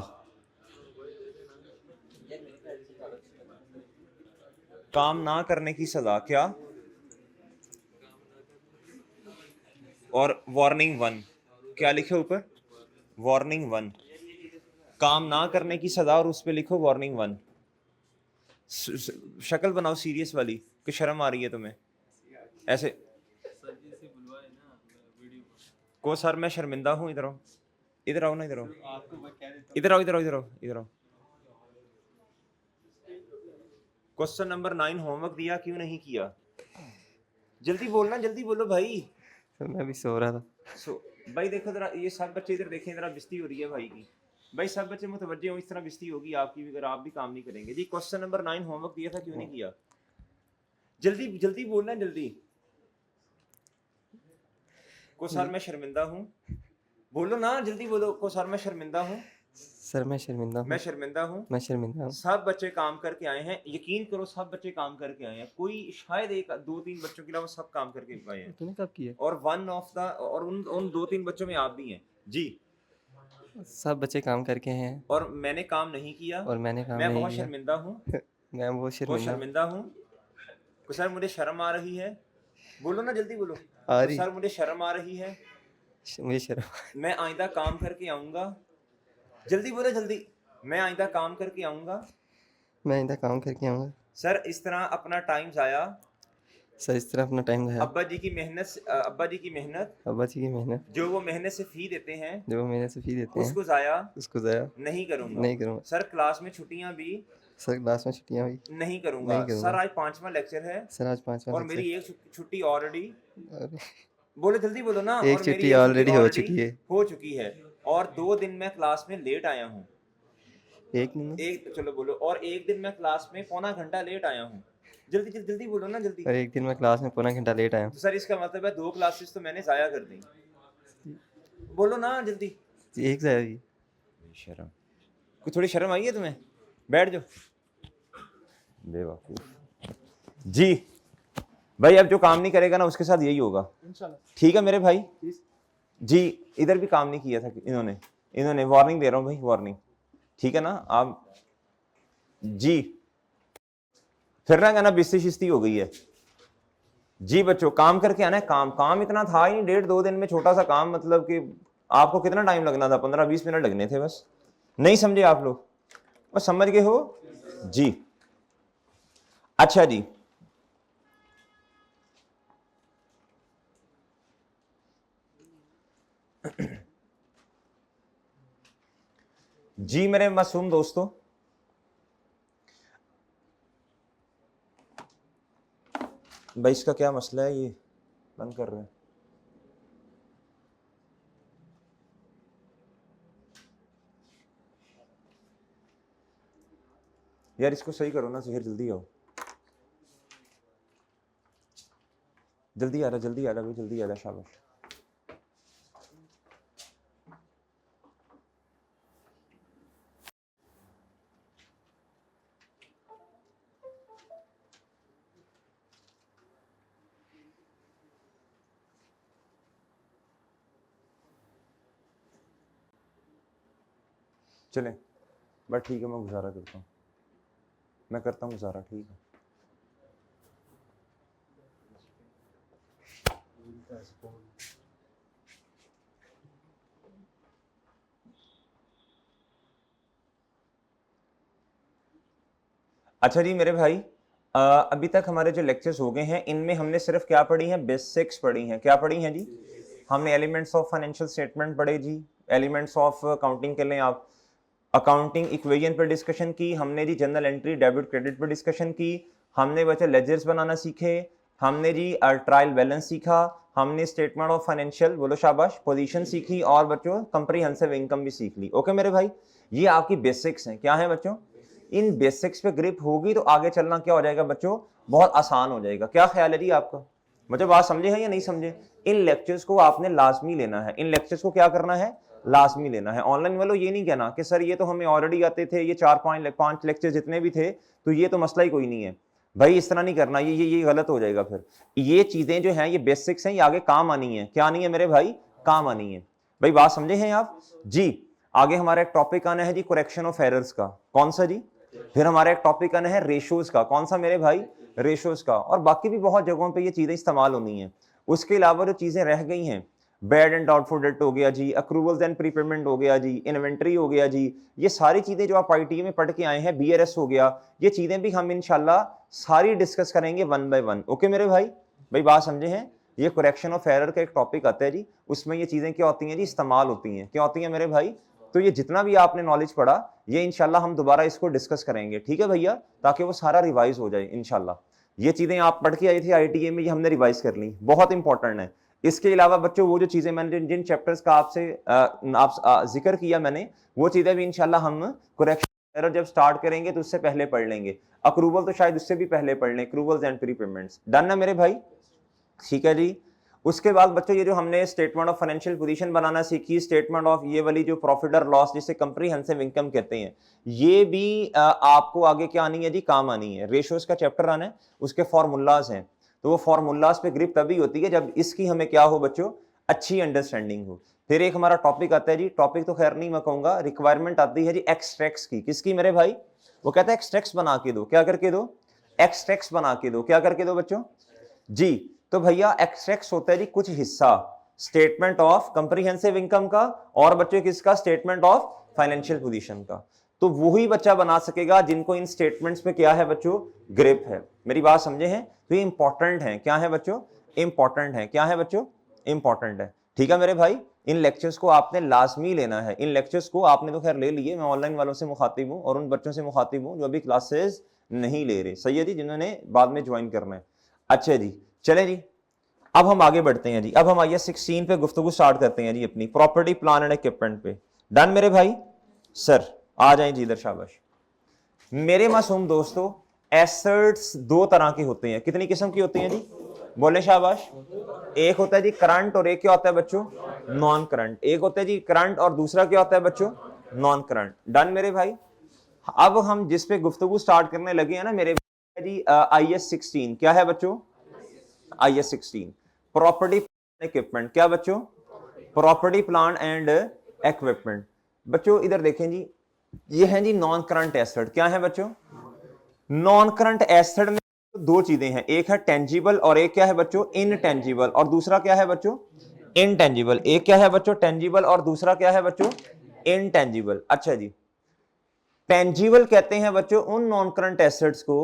काम ना करने की सजा क्या? और वार्निंग 1 क्या लिखे ऊपर? वार्निंग 1, काम ना करने की सजा और उस पे लिखो वार्निंग 1। शक्ल बनाओ सीरियस वाली कि शर्म आ रही है तुम्हें ऐसे। को सर मैं शर्मिंदा हूँ, इधर आओ, इधर आओ ना, इधर आओ, इधर आओ, इधर आओ, इधर आओ, इधर आओ। क्वेश्चन नंबर 9 होमवर्क दिया क्यों नहीं किया? जल्दी बोलना, जल्दी बोलो भाई। सर मैं भी सो रहा था। सो भाई देखो जरा, ये सब बच्चे इधर देखें, जरा बिस्ती हो रही है भाई की। भाई सब बच्चे मुतवज्जे हो, इस तरह बिस्ती होगी आपकी भी अगर आप भी काम नहीं करेंगे। जी क्वेश्चन नंबर 9 होमवर्क दिया था क्यों नहीं किया? जल्दी जल्दी बोलना जल्दी। को सर मैं शर्मिंदा हूँ, बोलो ना जल्दी बोलो। को सर मैं शर्मिंदा हूँ, सर मैं शर्मिंदा मैं हूँ। शर्मिंदा हूँ। मैं शर्मिंदा हूँ। सब बच्चे काम करके आए हैं, यकीन करो सब बच्चे काम करके आए हैं, कोई शायद एक 2-3 बच्चों के अलावा सब काम करके आए हैं। तूने कब किया? और वन ऑफ द, और उन 2-3 बच्चों में आप भी हैं। जी सब बच्चे काम करके हैं और मैंने काम नहीं किया, और मैंने काम मैं नहीं बहुत किया। शर्मिंदा हूँ, मैं बहुत बहुत शर्मिंदा हूँ। शर्मिंदा हूँ। सर मुझे शर्म आ रही है, बोलो ना जल्दी बोलो। आ रही। सर मुझे शर्म आ रही है, मुझे शर्म। मैं आइंदा काम करके आऊँगा। जल्दी बोलो जल्दी, मैं आइंदा काम करके आऊँगा। मैं इधर काम करके आऊँगा। सर इस तरह अपना टाइम ज़ाया, सर इस तरह अपना टाइम है। अब्बा जी की मेहनत, अब्बा जी की मेहनत, अब्बा जी की मेहनत, जो वो मेहनत से फ़ी देते हैं, जो वो मेरे से फी देते हैं, उसको ज़ाया उसको ज़ाया नहीं करूँगा। नहीं करूँगा। सर क्लास में छुट्टियाँ भी सर क्लास में छुट्टियाँ भी नहीं करूँगा। नहीं करूँगा। सर आज 5वां लेक्चर है सर आज 5वां और लेक्चर। मेरी एक छुट्टी ऑलरेडी, और बोलो जल्दी बोलो ना, एक और मेरी छुट्टी एक छुट्टी ऑलरेडी हो ऑलरेडी चुकी है। हो चुकी है, और 2 दिन मैं क्लास में लेट आया हूँ। एक मिनट। एक चलो बोलो, और एक दिन मैं क्लास में पौना घंटा लेट आया हूँ। जल्दी जल्दी जल्दी बोलो ना जल्दी। और एक दिन मैं क्लास में पौना घंटा लेट आया हूँ। तो सर इसका मतलब है 2 क्लासेस तो मैंने ज़ाया कर दी। बोलो ना जल्दी। एक ज़ाया भी। शर्म, कुछ थोड़ी शर्म आई है तुम्हें? बैठ जाओ बेवकूफ। जी भाई अब जो काम नहीं करेगा ना उसके साथ यही होगा, ठीक है मेरे भाई? जी इधर भी काम नहीं किया था इन्होंने, इन्होंने वार्निंग दे रहा हूँ भाई, वार्निंग, ठीक है ना आप? जी फिर ना कहना बिस्ती शिस्ती हो गई है। जी बच्चों काम करके आना है, काम काम इतना था ही नहीं, 1.5-2 दिन में छोटा सा काम, मतलब कि आपको कितना टाइम लगना था? 15-20 मिनट लगने थे बस। नहीं समझे आप लोग? बस समझ गए हो? जी अच्छा जी जी मेरे मासूम दोस्तों, भाई इसका क्या मसला है, ये बंद कर रहे हैं? यार इसको सही करो ना सुहेर, जल्दी आओ, जल्दी आ रहा, जल्दी आ रहा भाई, जल्दी आ रहा, शाबाश। चलें बट ठीक है, मैं गुजारा करता हूँ, मैं करता हूँ गुजारा, ठीक है। अच्छा जी मेरे भाई, अभी तक हमारे जो लेक्चर्स हो गए हैं इनमें हमने सिर्फ क्या पढ़ी हैं, बेसिक्स पढ़ी हैं। क्या पढ़ी हैं जी? हमने एलिमेंट्स ऑफ फाइनेंशियल स्टेटमेंट पढ़े जी, एलिमेंट्स ऑफ अकाउंटिंग के लिए आप अकाउंटिंग इक्वेशन पर डिस्कशन की हमने जी, जनरल एंट्री डेबिट क्रेडिट पर डिस्कशन की हमने, बच्चे लेजर्स बनाना सीखे हमने जी, ट्रायल बैलेंस सीखा हमने, स्टेटमेंट ऑफ फाइनेंशियल बोलो शाबाश पोजीशन सीखी, और बच्चों कंप्रीहेंसिव इनकम भी सीख ली। ओके मेरे भाई, ये आपकी बेसिक्स हैं। क्या है बच्चों? इन बेसिक्स पे ग्रिप होगी तो आगे चलना क्या हो जाएगा बच्चों, बहुत आसान हो जाएगा। क्या ख्याल है जी आपका? मतलब बात समझे हैं या नहीं समझे? इन लेक्चर्स को आपने लाजमी लेना है, इन लेक्चर्स को क्या करना है, लाजमी लेना है। ऑनलाइन वालों ये नहीं कहना कि सर ये तो हमें ऑलरेडी आते थे, ये 4-5 लेक्चर जितने भी थे तो ये तो मसला ही कोई नहीं है भाई, इस तरह नहीं करना, ये गलत हो जाएगा। फिर ये चीजें जो हैं ये बेसिक्स हैं, ये आगे काम आनी है। क्या आनी है मेरे भाई? काम आनी है भाई, बात समझे हैं आप जी? आगे हमारा एक टॉपिक आना है जी, करेक्शन ऑफ एरर्स का। कौन सा जी? फिर हमारा एक टॉपिक आना है रेशोज का। कौन सा मेरे भाई? रेशोज का। और बाकी भी बहुत जगहों पे ये चीजें इस्तेमाल होनी है। उसके अलावा जो चीजें रह गई हैं, बैड एंड डाउटफुल डेट हो गया जी, अक्रूवल्स एंड प्रीपेमेंट हो गया जी, इन्वेंटरी हो गया जी, ये सारी चीजें जो आप आईटीए में पढ़ के आए हैं, बीआरएस हो गया, ये चीजें भी हम इंशाल्लाह सारी डिस्कस करेंगे 1 बाय 1। ओके मेरे भाई, भाई बात समझे हैं? ये करेक्शन ऑफ एरर का एक टॉपिक आता है जी, उसमें ये चीजें क्या होती हैं जी, इस्तेमाल होती हैं। क्या होती हैं मेरे भाई? तो ये जितना भी आपने नॉलेज पढ़ा ये इंशाल्लाह हम दोबारा इसको डिस्कस करेंगे, ठीक है भैया, ताकि वो सारा रिवाइज हो जाए इंशाल्लाह। ये चीजें आप पढ़ के आई थी आईटीए में, ये हमने रिवाइज कर ली, बहुत इंपॉर्टेंट है। इसके अलावा बच्चों वो जो चीजें मैंने जिन चैप्टर्स का आपसे जिक्र किया मैंने, वो चीजें भी इंशाल्लाह हम करेक्शन एरर जब स्टार्ट करेंगे तो उससे पहले पढ़ लेंगे। अक्रूवल तो शायद उससे भी पहले पढ़ लें, अक्रूवल्स एंड प्रीपेमेंट्स। डन ना मेरे भाई? ठीक है जी। उसके बाद बच्चों ये जो हमने स्टेटमेंट ऑफ फाइनेंशियल पोजीशन बनाना सीखी, स्टेटमेंट ऑफ ये वाली जो प्रॉफिट और लॉस जिसे कंप्रीहेंसिव इनकम कहते हैं, ये भी आपको आगे क्या आनी है जी, काम आनी है। रेशोज का चैप्टर आना है, उसके फॉर्मूलाज हैं, तो वो फॉर्मूलाज पे ग्रिप तभी होती है जब इसकी हमें क्या हो बच्चों, अच्छी अंडरस्टैंडिंग हो। फिर एक हमारा टॉपिक आता है जी, टॉपिक तो खैर नहीं मैं कहूंगा, रिक्वायरमेंट आती है जी एक्सट्रैक्ट्स की। किसकी मेरे भाई? वो कहता है एक्सट्रैक्ट्स बना के दो। क्या करके दो? एक्सट्रैक्ट्स बना के दो। क्या करके दो बच्चों जी? तो भैया एक्सट्रैक्ट्स होता है जी कुछ हिस्सा स्टेटमेंट ऑफ कंप्रीहेंसिव इनकम का, और बच्चों किसका? स्टेटमेंट ऑफ फाइनेंशियल पोजीशन का। तो वही बच्चा बना सकेगा जिनको इन स्टेटमेंट्स में क्या है बच्चों, ग्रिप है। मेरी बात समझे हैं? तो ये इंपॉर्टेंट है। क्या है बच्चों? इंपॉर्टेंट है। क्या है बच्चों? इंपॉर्टेंट है। ठीक है मेरे भाई, इन लेक्चर्स को आपने लाजमी लेना है। इन लेक्चर्स को आपने तो खैर ले लिए, मैं ऑनलाइन वालों से मुखातिब हूं और उन बच्चों से मुखातिब हूं जो अभी क्लासेस नहीं ले रहे, सही है जी, जिन्होंने बाद में ज्वाइन करना है। अच्छा जी, चलें जी, अब हम आगे बढ़ते हैं जी। अब हम आइए 16 पे गुफ्तगू स्टार्ट करते हैं जी, अपनी प्रॉपर्टी प्लान एंड इक्विपमेंट पे। डन मेरे भाई? सर आ जाएं जी इधर, शाबाश। मेरे मासूम दोस्तों, एसेट्स दो तरह के होते हैं। कितनी किस्म की होती हैं जी? बोले शाबाश। एक होता है जी करंट, और एक क्या होता है बच्चों, नॉन करंट। एक होता है जी करंट और दूसरा क्या होता है बच्चों, नॉन करंट। डन मेरे भाई? अब हम जिस पे गुफ्तगू स्टार्ट करने लगे हैं ना मेरे भाई जी, IS 16। क्या है बच्चों? IS 16 property equipment. क्या बच्चों? Property plan and equipment. बच्चों इधर देखें जी, ये है जी नॉन करंट एसेट। क्या है बच्चों? नॉन करंट एसेट में दो चीजें हैं, एक है टेंजिबल और एक क्या है बच्चों, इनटेंजिबल, और दूसरा क्या है बच्चों, इनटेंजिबल। एक क्या है बच्चों, टेंजिबल, और दूसरा क्या है बच्चों, इनटेंजिबल। अच्छा जी, टेंजिबल कहते हैं बच्चों उन नॉन करंट एसेट्स को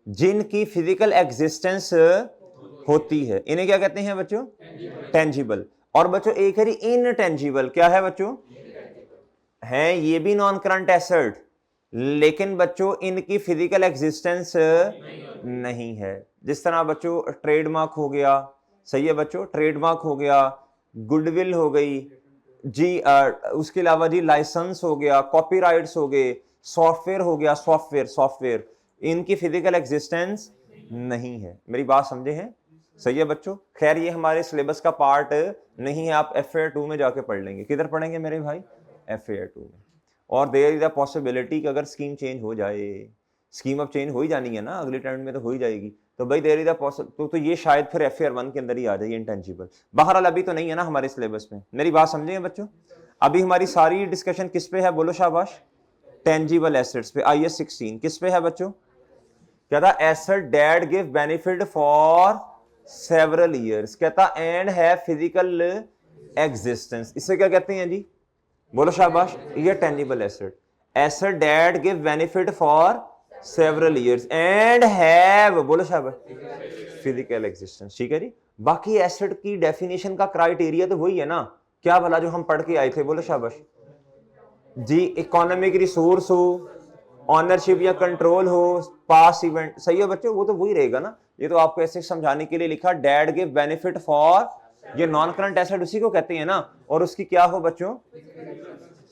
जिनकी फिजिकल एग्जिस्टेंस होती है, इन्हें क्या कहते हैं बच्चों, टेंजिबल। और बच्चों एक है इनटेंजिबल। क्या है बच्चों? है ये भी नॉन करंट एसेट, लेकिन बच्चों इनकी फिजिकल एग्जिस्टेंस नहीं है। जिस तरह बच्चों ट्रेडमार्क हो गया, सही है बच्चों, ट्रेडमार्क हो गया, गुडविल हो गई जी, उसके अलावा जी लाइसेंस हो गया, कॉपीराइट्स हो गए, सॉफ्टवेयर हो गया, सॉफ्टवेयर इनकी फिजिकल एग्जिस्टेंस नहीं है। मेरी बात समझे हैं? सही है बच्चों। खैर ये हमारे सिलेबस का पार्ट नहीं है, आप FAR 2 में जाके पढ़ लेंगे। किधर पढ़ेंगे मेरे भाई? FAR 2 में। और देयर इज अ पॉसिबिलिटी कि अगर स्कीम चेंज हो जाए, स्कीम अब चेंज हो ही जानी है ना, अगले टाइम में तो हो ही जाएगी, तो भाई देयर इज अ तो ये शायद फिर FAR 1 के अंदर ही आ जाए इंटेंजिबल। बहरहाल अभी तो नहीं है ना हमारे सिलेबस में। मेरी बात समझे बच्चों? अभी हमारी सारी डिस्कशन किस पे है? बोलो शाबाश। टेंजिबल एसेट्स पे। IS 16 किस पे है बच्चों? कहता asset that give benefit for several years, कहता एंड है फिजिकल एग्जिस्टेंस। इसे क्या कहते हैं जी? बोलो शाबाश। ये tangible asset, asset that give benefit for several years and have, बोलो शाबाश, फिजिकल एग्जिस्टेंस। ठीक है जी। बाकी एसेट की डेफिनेशन का क्राइटेरिया तो वही है ना, क्या भला जो हम पढ़ के आए थे? बोलो शाबाश जी। इकोनॉमिक रिसोर्स हो, ऑनरशिप या कंट्रोल हो, पास इवेंट। सही है बच्चों, वो तो वही रहेगा ना। ये तो आपको ऐसे समझाने के लिए लिखा, डेट गिव बेनिफिट फॉर, ये नॉन करंट एसेट उसी को कहते हैं ना। और उसकी क्या हो बच्चों?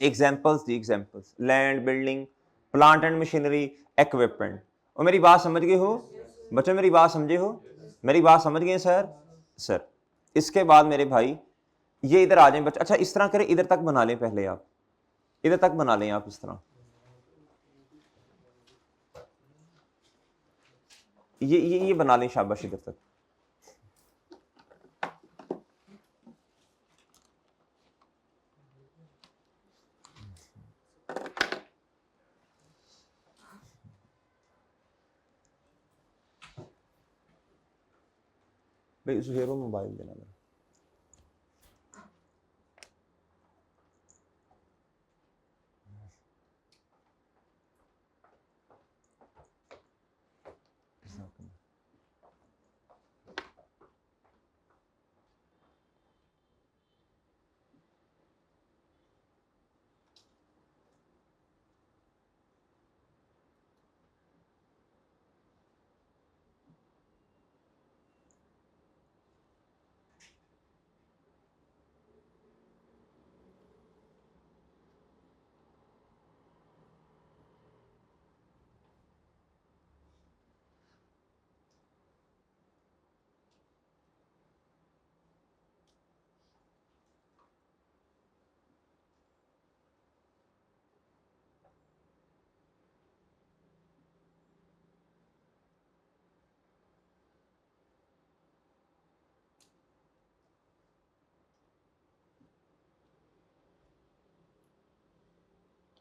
Examples the, examples land, building, plant and machinery, equipment. और मेरी बात समझ गए हो बच्चों? मेरी बात समझे हो? मेरी बात समझ गए सर? इसके बाद मेरे भाई ये इधर आ जाए बच्चे। अच्छा इस तरह करें, इधर तक बना लें पहले, आप इधर तक बना लें आप इस तरह। ये बना लें शाबाश इधर तक। भाई ज़ुहैर मोबाइल देना मेरा।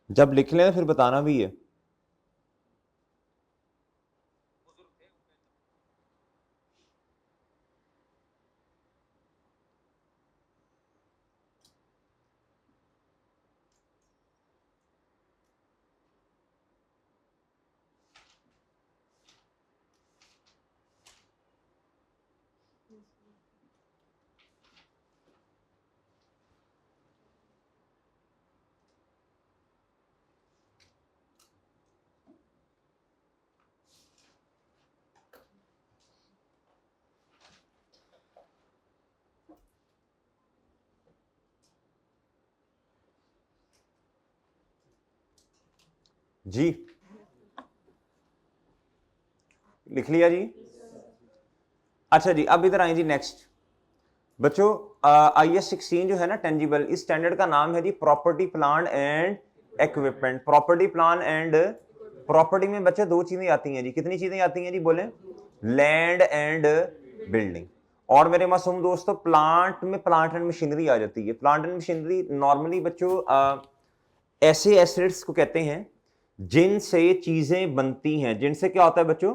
जब लिख लें फिर बताना भी है। जी लिख लिया जी। अच्छा जी, अब इधर आए जी नेक्स्ट बच्चों। IS 16 जो है ना टेंजिबल, इस स्टैंडर्ड का नाम है जी property plan and equipment. Property plan and, property में बच्चे दो चीजें आती हैं जी। कितनी चीजें आती हैं जी? बोले लैंड एंड बिल्डिंग। और मेरे मासूम दोस्तों प्लांट में प्लांट एंड मशीनरी आ जाती है। प्लांट एंड मशीनरी नॉर्मली बच्चों ऐसे एसेट्स को कहते हैं जिनसे चीजें बनती हैं, जिनसे क्या होता है बच्चों?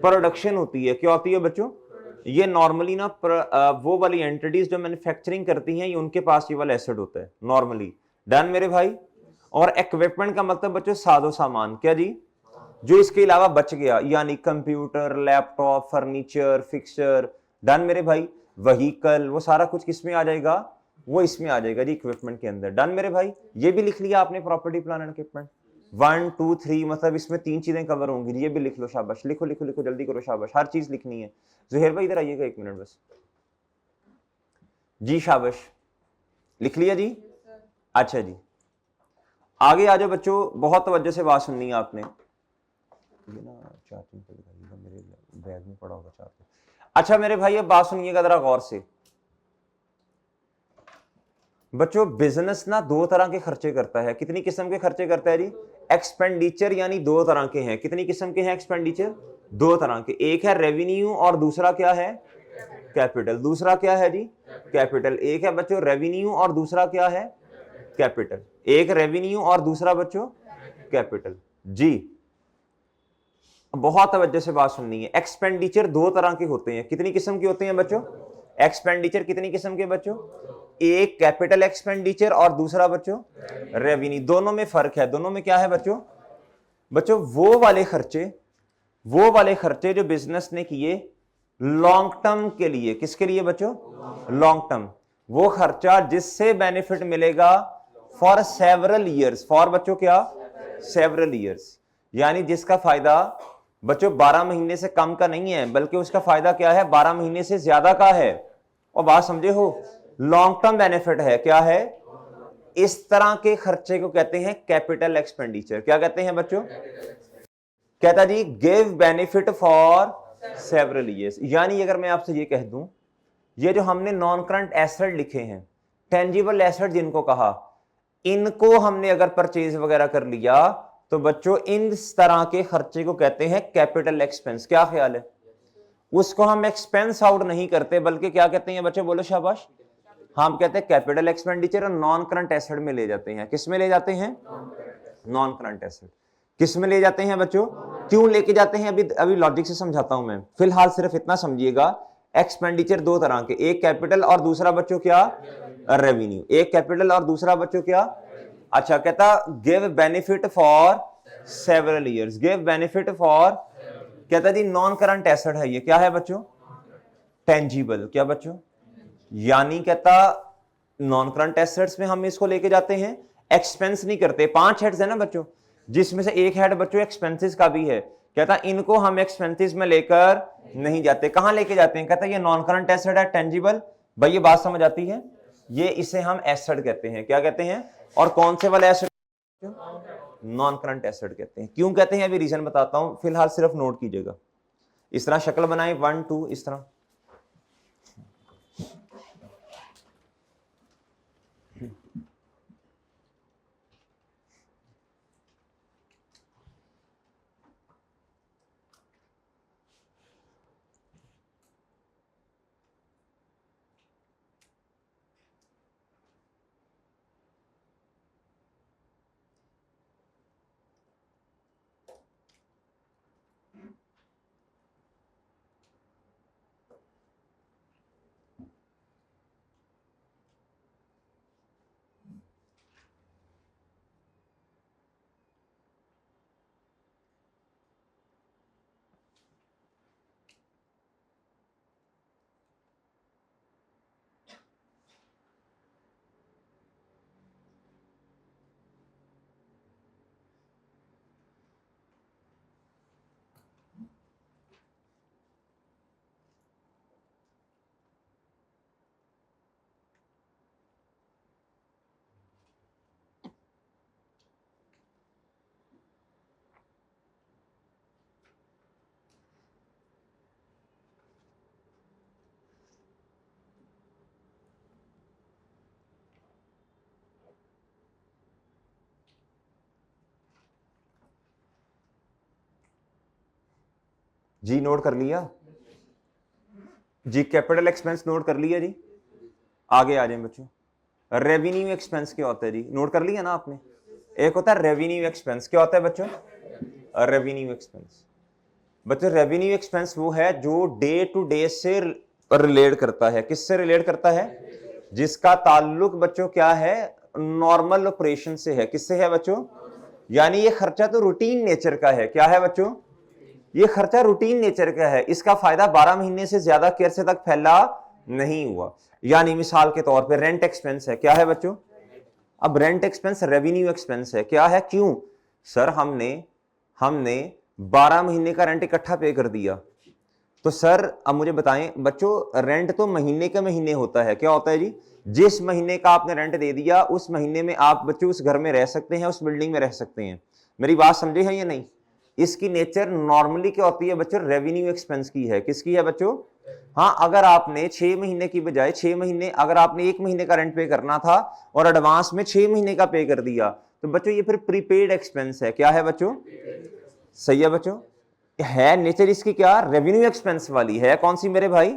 प्रोडक्शन होती है। क्या होती है बच्चों? ये नॉर्मली ना वो वाली एंटिटीज जो मैन्युफैक्चरिंग करती हैं, ये उनके पास ये वाला एसेट होता है नॉर्मली। डन मेरे भाई। और इक्विपमेंट का मतलब बच्चों सादो सामान। क्या जी? जो इसके अलावा बच गया, यानी computer, laptop, furniture, fixture. Done मेरे भाई। व्हीकल, वो सारा कुछ किस में आ जाएगा? वो इसमें आ जाएगा जी इक्विपमेंट के अंदर। डन मेरे भाई। ये भी लिख लिया आपने प्रॉपर्टी प्लान एंड इक्विपमेंट। 1 2 3 मतलब इसमें 3 चीजें कवर होंगी। ये भी लिख लो शाबाश। लिखो लिखो लिखो, जल्दी करो शाबाश, हर चीज लिखनी है। जुहैर भाई इधर आइएगा 1 मिनट बस जी। शाबाश लिख लिया जी। अच्छा जी, आगे आ जाओ बच्चों, बहुत तवज्जो से बात सुननी है आपने। ये ना चार्जिंग पे लगाइएगा, मेरे बैग में पड़ा होगा चार्जर। अच्छा मेरे भाई अब बात सुनिएगा जरा गौर से। बच्चों बिजनेस ना दो तरह के खर्चे करता है। कितनी किस्म के खर्चे करता है जी? एक्सपेंडिचर, यानी दो तरह के हैं। कितनी किस्म के हैं एक्सपेंडिचर? दो तरह के। एक है रेवेन्यू और दूसरा क्या है? कैपिटल। दूसरा क्या है जी? कैपिटल। एक है बच्चों रेवेन्यू और दूसरा क्या है? कैपिटल। एक रेवेन्यू और दूसरा बच्चों कैपिटल। जी बहुत तवज्जो से बात सुननी है। एक्सपेंडिचर दो तरह के होते हैं। कितनी किस्म के होते हैं बच्चों? एक्सपेंडिचर कितनी किस्म के बच्चों? एक कैपिटल एक्सपेंडिचर और दूसरा बच्चों रेवेन्यू। दोनों में फर्क है। दोनों में क्या है बच्चों? बच्चों वो वाले खर्चे जो बिजनेस ने किए लॉन्ग टर्म के लिए। किसके लिए बच्चों? Long term. वो खर्चा जिससे बेनिफिट मिलेगा फॉर सेवरल ईयर्स। फॉर बच्चों क्या? Several years. यानी जिसका फायदा बच्चों 12 महीने से कम का नहीं है, बल्कि उसका फायदा क्या है? 12 महीने से ज्यादा का है। और बात समझे हो? लॉन्ग टर्म बेनिफिट है। क्या है? इस तरह के खर्चे को कहते हैं कैपिटल एक्सपेंडिचर। क्या कहते हैं बच्चों? कहता जी give benefit for several years. यानी अगर मैं आपसे ये कह दूं, ये जो हमने नॉन करंट एसेट लिखे हैं, टेंजिबल एसेट जिनको कहा, इनको हमने अगर परचेज वगैरह कर लिया तो बच्चों इन तरह के खर्चे को कहते हैं कैपिटल एक्सपेंस। क्या ख्याल है? उसको हम एक्सपेंस आउट नहीं करते, बल्कि क्या कहते हैं बच्चों? बोलो शाबाश। हम कहते हैं कैपिटल एक्सपेंडिचर और नॉन करंट एसेट में ले जाते हैं। किस में ले जाते हैं? Non current asset. किस में ले जाते हैं बच्चों? क्यों लेके जाते हैं? अभी अभी लॉजिक से समझाता हूं मैं। फिलहाल सिर्फ इतना समझिएगा, एक्सपेंडिचर दो तरह के, एक कैपिटल और दूसरा बच्चों क्या? रेवेन्यू। एक कैपिटल और दूसरा बच्चों क्या? अच्छा कहता give benefit for several years. Give benefit for, कहता जी नॉन करंट एसेट है ये। क्या है बच्चों? टेंजिबल। क्या बच्चों? यानी कहता नॉन करंट एसेट्स में हम इसको लेके जाते हैं, एक्सपेंस नहीं करते। 5 हेड्स है ना बच्चों, जिसमें से एक हेड बच्चों एक्सपेंसेस का भी है। कहता इनको हम एक्सपेंसेस में लेकर नहीं जाते। कहां लेके जाते हैं? कहता ये नॉन करंट एसेट है, टेंजिबल। भाई ये बात समझ आती है? ये इसे हम एसेट कहते हैं। क्या कहते हैं? और कौन से वाले एसेट? नॉन करंट एसेट कहते हैं। क्यों कहते हैं अभी रीजन बताता हूं, फिलहाल सिर्फ नोट कीजिएगा। इस तरह शक्ल बनाए 1 2 इस तरह। जी नोट कर लिया जी? कैपिटल एक्सपेंस नोट कर लिया जी? आगे आ जाए बच्चों। रेवेन्यू एक्सपेंस क्या होता है जी? नोट कर लिया ना आपने? एक होता है रेवेन्यू एक्सपेंस। क्या होता है बच्चों? Revenue expense. बच्चों रेवेन्यू एक्सपेंस वो है जो डे टू डे से रिलेट करता है। किससे रिलेट करता है? जिसका ताल्लुक बच्चों क्या है? नॉर्मल ऑपरेशन से है। किससे है बच्चों? यानी ये खर्चा तो रूटीन नेचर का है। क्या है बच्चों? ये खर्चा रूटीन नेचर का है। इसका फायदा 12 महीने से ज्यादा के अरसे तक फैला नहीं हुआ। यानी मिसाल के तौर पे रेंट एक्सपेंस है। क्या है बच्चों? अब रेंट एक्सपेंस रेवेन्यू एक्सपेंस है। क्या है? क्यों? सर हमने 12 महीने का रेंट इकट्ठा पे कर दिया, तो सर अब मुझे बताएं बच्चों, रेंट तो महीने के महीने होता है, क्या होता है जी? जिस महीने का आपने रेंट दे दिया उस महीने में आप बच्चों उस घर में रह सकते हैं, उस बिल्डिंग में रह सकते हैं। मेरी बात समझे हैं या नहीं? इसकी नेचर नॉर्मली क्या होती है बच्चों? रेवेन्यू एक्सपेंस की है। किसकी है बच्चों? हाँ, अगर आपने 6 महीने की बजाय 6 महीने, अगर आपने 1 महीने का रेंट पे करना था और एडवांस में 6 महीने का पे कर दिया, तो बच्चों ये फिर प्रीपेड एक्सपेंस है। क्या है बच्चों? सही है बच्चों, है नेचर इसकी क्या? रेवेन्यू एक्सपेंस वाली है। कौन सी मेरे भाई?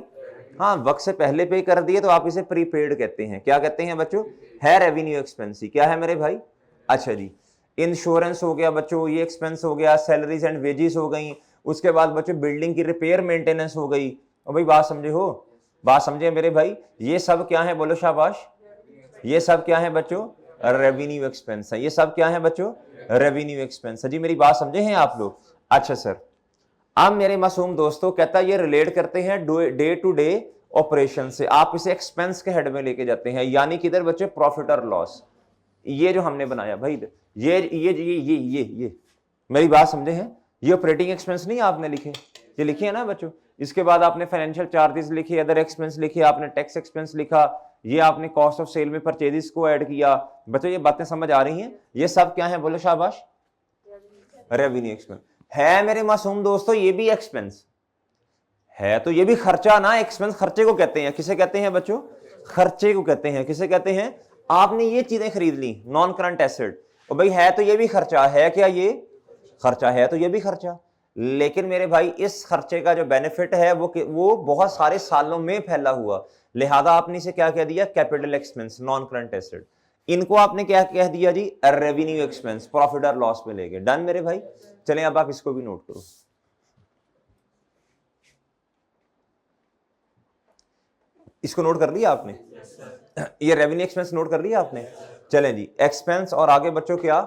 हाँ, वक्त से पहले पे कर दिए तो आप इसे प्रीपेड कहते हैं। क्या कहते हैं बच्चों? है रेवेन्यू एक्सपेंस ही। क्या है मेरे भाई? अच्छा जी, इंश्योरेंस हो गया बच्चों, ये एक्सपेंस हो गया, सैलरीज एंड वेजेस हो गई, उसके बाद बच्चों बिल्डिंग की रिपेयर मेंटेनेंस हो गई। और भाई बात समझे हो? बात समझे मेरे भाई? ये सब क्या है? बोलो शाबाश। ये सब क्या है बच्चों? रेवेन्यू एक्सपेंस है। ये सब क्या है बच्चों? रेवेन्यू एक्सपेंस है जी। मेरी बात समझे हैं आप लोग? अच्छा सर, अब मेरे मासूम दोस्तों कहता है ये रिलेट करते हैं डे टू डे ऑपरेशन से, आप इसे एक्सपेंस के हेड में लेके जाते हैं, यानी कि इधर बच्चे प्रॉफिट और लॉस। ये जो हमने बनाया भाई, ये मेरी बात समझे हैं? ये ऑपरेटिंग एक्सपेंस नहीं आपने लिखे, ये लिखे है ना बच्चों। इसके बाद आपने फाइनेंशियल चार्जेस लिखे, अदर एक्सपेंस लिखे, आपने टैक्स एक्सपेंस लिखा, ये आपने कॉस्ट ऑफ सेल में परचेजेस को ऐड किया। बच्चों ये बातें समझ आ रही हैं? ये सब क्या है? बोलो शाबाश। रेवेन्यू एक्सपेंस है मेरे मासूम दोस्तों। ये भी एक्सपेंस है, तो ये भी खर्चा ना। एक्सपेंस खर्चे को कहते हैं। किसे कहते हैं बच्चों? खर्चे को कहते हैं। किसे कहते हैं? आपने ये चीजें खरीद ली, नॉन करंट एसेट, और भाई है तो ये भी खर्चा है। क्या ये खर्चा है? तो ये भी खर्चा। लेकिन मेरे भाई इस खर्चे का जो बेनिफिट है वो बहुत सारे सालों में फैला हुआ, लिहाजा आपने इसे क्या कह दिया? Capital expense, non current asset. इनको आपने क्या कह दिया जी? रेवेन्यू एक्सपेंस, प्रॉफिट और लॉस में लेके। डन मेरे भाई? चलें अब आप इसको भी नोट करो। इसको नोट कर लिया आपने? ये रेवेन्यू एक्सपेंस नोट कर लिया आपने? चलें जी, एक्सपेंस और आगे बच्चों क्या?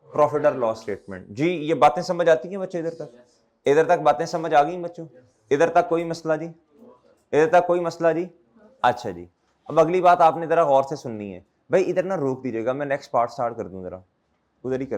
प्रॉफिट और लॉस स्टेटमेंट जी। ये बातें समझ आती हैं बच्चों? इधर तक बातें समझ आ गई बच्चों? इधर तक कोई मसला जी? इधर तक कोई मसला जी? अच्छा जी, अब अगली बात आपने जरा गौर से सुननी है भाई। इधर ना रोक दीजिएगा, मैं नेक्स्ट पार्ट स्टार्ट कर दूं, जरा उधर ही कर